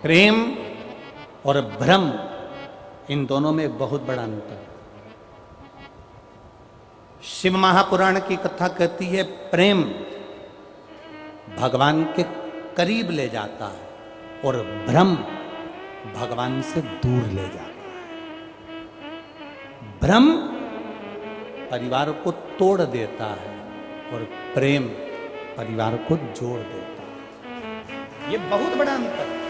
प्रेम और भ्रम, इन दोनों में बहुत बड़ा अंतर है। शिव महापुराण की कथा कहती है प्रेम भगवान के करीब ले जाता है और भ्रम भगवान से दूर ले जाता है। भ्रम परिवार को तोड़ देता है और प्रेम परिवार को जोड़ देता है। ये बहुत बड़ा अंतर है।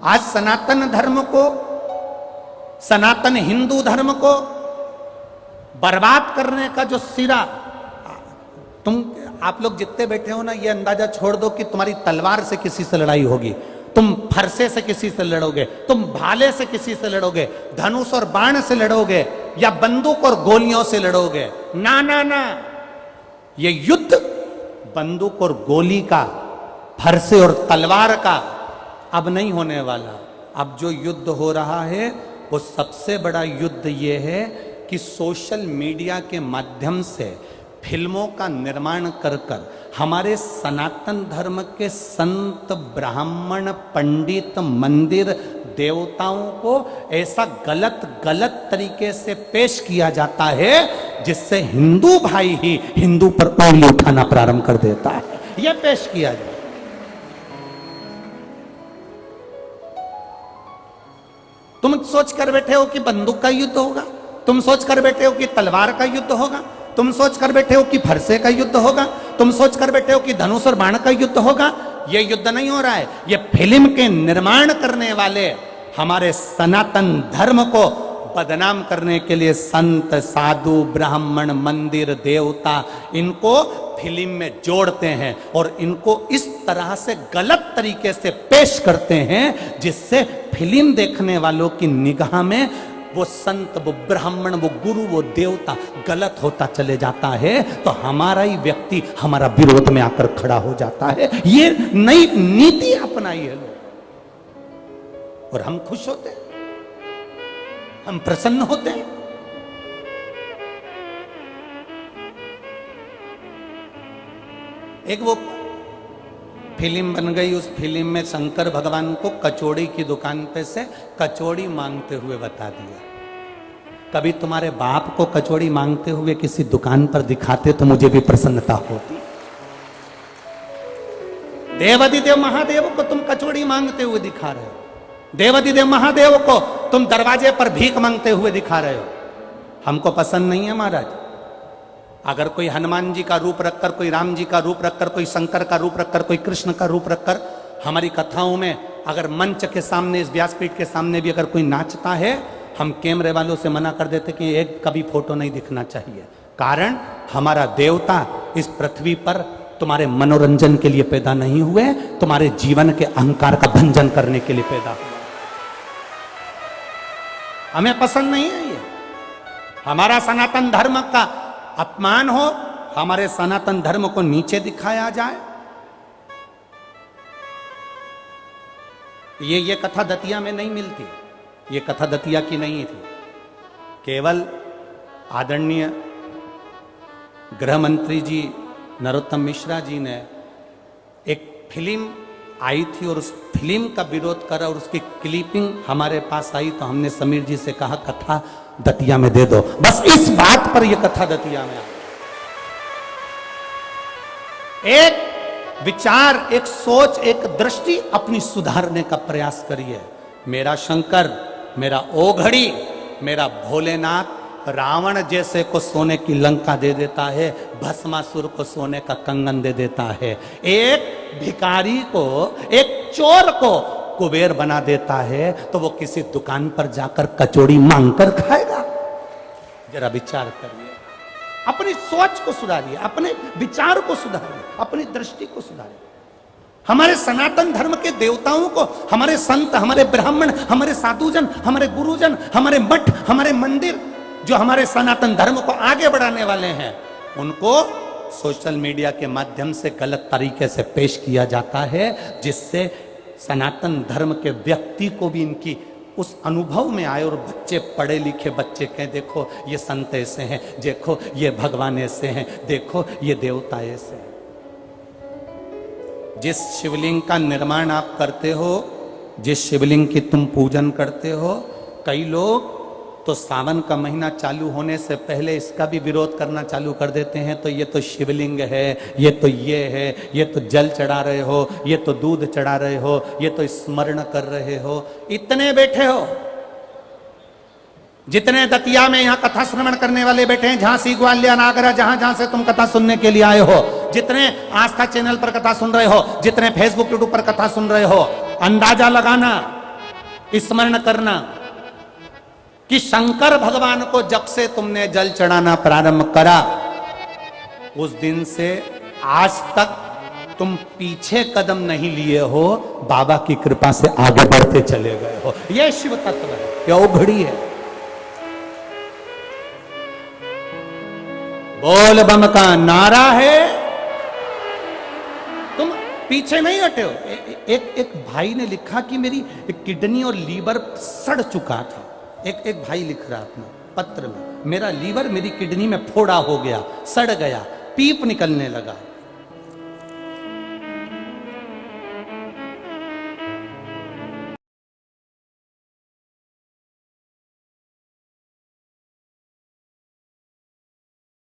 आज सनातन धर्म को, सनातन हिंदू धर्म को बर्बाद करने का जो सिरा, आप लोग जितने बैठे हो ना, ये अंदाजा छोड़ दो कि तुम्हारी तलवार से किसी से लड़ाई होगी, तुम फरसे से किसी से लड़ोगे, तुम भाले से किसी से लड़ोगे, धनुष और बाण से लड़ोगे या बंदूक और गोलियों से लड़ोगे। ना ना ना, ये युद्ध बंदूक और गोली का, फरसे और तलवार का अब नहीं होने वाला। अब जो युद्ध हो रहा है वो सबसे बड़ा युद्ध ये है कि सोशल मीडिया के माध्यम से फिल्मों का निर्माण कर कर हमारे सनातन धर्म के संत, ब्राह्मण, पंडित, मंदिर, देवताओं को ऐसा गलत गलत तरीके से पेश किया जाता है जिससे हिंदू भाई ही हिंदू पर उंगली उठाना प्रारंभ कर देता है। यह पेश किया जाता है। तुम सोच कर बैठे हो कि बंदूक का युद्ध होगा, तुम सोच कर बैठे हो कि तलवार का युद्ध होगा, तुम सोच कर बैठे हो कि फरसे का युद्ध होगा, तुम सोच कर बैठे हो कि धनुष और बाण का युद्ध होगा। यह युद्ध नहीं हो रहा है। यह फिल्म के निर्माण करने वाले हमारे सनातन धर्म को बदनाम करने के लिए संत, साधु, ब्राह्मण, मंदिर, देवता, इनको फिल्म में जोड़ते हैं और इनको इस तरह से गलत तरीके से पेश करते हैं जिससे फिल्म देखने वालों की निगाह में वो संत, वो ब्राह्मण, वो गुरु, वो देवता गलत होता चले जाता है। तो हमारा ही व्यक्ति हमारा विरोध में आकर खड़ा हो जाता है। ये नई नीति अपनाई है लोग, और हम खुश होते हैं, हम प्रसन्न होते हैं। एक वो फिल्म बन गई, उस फिल्म में शंकर भगवान को कचौड़ी की दुकान पे से कचौड़ी मांगते हुए बता दिया। कभी तुम्हारे बाप को कचौड़ी मांगते हुए किसी दुकान पर दिखाते तो मुझे भी प्रसन्नता होती। देवाधिदेव महादेव को तुम कचौड़ी मांगते हुए दिखा रहे हो, देवाधिदेव महादेव को तुम दरवाजे पर भीख मांगते हुए दिखा रहे हो। हमको पसंद नहीं है महाराज। अगर कोई हनुमान जी का रूप रखकर, कोई राम जी का रूप रखकर, कोई शंकर का रूप रखकर, कोई कृष्ण का रूप रखकर हमारी कथाओं में अगर मंच के सामने, इस व्यासपीठ के सामने भी अगर कोई नाचता है, हम कैमरे वालों से मना कर देते कि एक कभी फोटो नहीं दिखना चाहिए। कारण हमारा देवता इस पृथ्वी पर तुम्हारे मनोरंजन के लिए पैदा नहीं हुए, तुम्हारे जीवन के अहंकार का भंजन करने के लिए पैदा हुआ। हमें पसंद नहीं है ये। हमारा सनातन धर्म का अपमान हो, हमारे सनातन धर्म को नीचे दिखाया जाए। ये कथा दतिया में नहीं मिलती, ये कथा दतिया की नहीं थी। केवल आदरणीय गृह मंत्री जी नरोत्तम मिश्रा जी ने एक फिल्म आई थी और उस फिल्म का विरोध करा और उसकी क्लिपिंग हमारे पास आई तो हमने समीर जी से कहा कथा दतिया में दे दो। बस इस बात पर यह कथा दतिया में आई। एक विचार, एक सोच, एक दृष्टि अपनी सुधारने का प्रयास करिए। मेरा शंकर, मेरा ओघड़ी, मेरा भोलेनाथ रावण जैसे को सोने की लंका दे देता है, भस्मासुर को सोने का कंगन दे देता है, एक भिखारी को, एक चोर को कुबेर बना देता है, तो वो किसी दुकान पर जाकर कचौड़ी मांगकर खाएगा? जरा विचार करिए, अपनी सोच को सुधारिए, अपने विचार को सुधारिए, अपनी दृष्टि को सुधारिए। हमारे सनातन धर्म के देवताओं को, हमारे संत, हमारे ब्राह्मण, हमारे साधुजन, हमारे गुरुजन, हमारे मठ, हमारे मंदिर, जो हमारे सनातन धर्म को आगे बढ़ाने वाले हैं, उनको सोशल मीडिया के माध्यम से गलत तरीके से पेश किया जाता है, जिससे सनातन धर्म के व्यक्ति को भी इनकी उस अनुभव में आए और बच्चे, पढ़े लिखे बच्चे कहें देखो ये संत ऐसे हैं, देखो ये भगवान ऐसे हैं, देखो ये देवता ऐसे हैं। जिस शिवलिंग का निर्माण आप करते हो, जिस शिवलिंग की तुम पूजन करते हो, कई लोग तो सावन का महीना चालू होने से पहले इसका भी विरोध करना चालू कर देते हैं। तो ये तो शिवलिंग है, ये तो ये है, ये तो जल चढ़ा रहे हो, ये तो दूध चढ़ा रहे हो, ये तो स्मरण कर रहे हो। इतने बैठे हो, जितने दतिया में यहाँ कथा श्रवण करने वाले बैठे हैं, झांसी ग्वालियर आगरा, जहां जहां से तुम कथा सुनने के लिए आए हो, जितने आस्था चैनल पर कथा सुन रहे हो, जितने फेसबुक यूट्यूब पर कथा सुन रहे हो, अंदाजा लगाना, स्मरण करना कि शंकर भगवान को जब से तुमने जल चढ़ाना प्रारंभ करा, उस दिन से आज तक तुम पीछे कदम नहीं लिए हो, बाबा की कृपा से आगे बढ़ते चले गए हो। यह शिव तत्व है, यह ओघड़ी है। बोल बम का नारा है, तुम पीछे नहीं हटे हो। एक भाई ने लिखा कि मेरी किडनी और लीवर सड़ चुका था। एक भाई लिख रहा अपना पत्र में, मेरा लीवर मेरी किडनी में फोड़ा हो गया, सड़ गया, पीप निकलने लगा।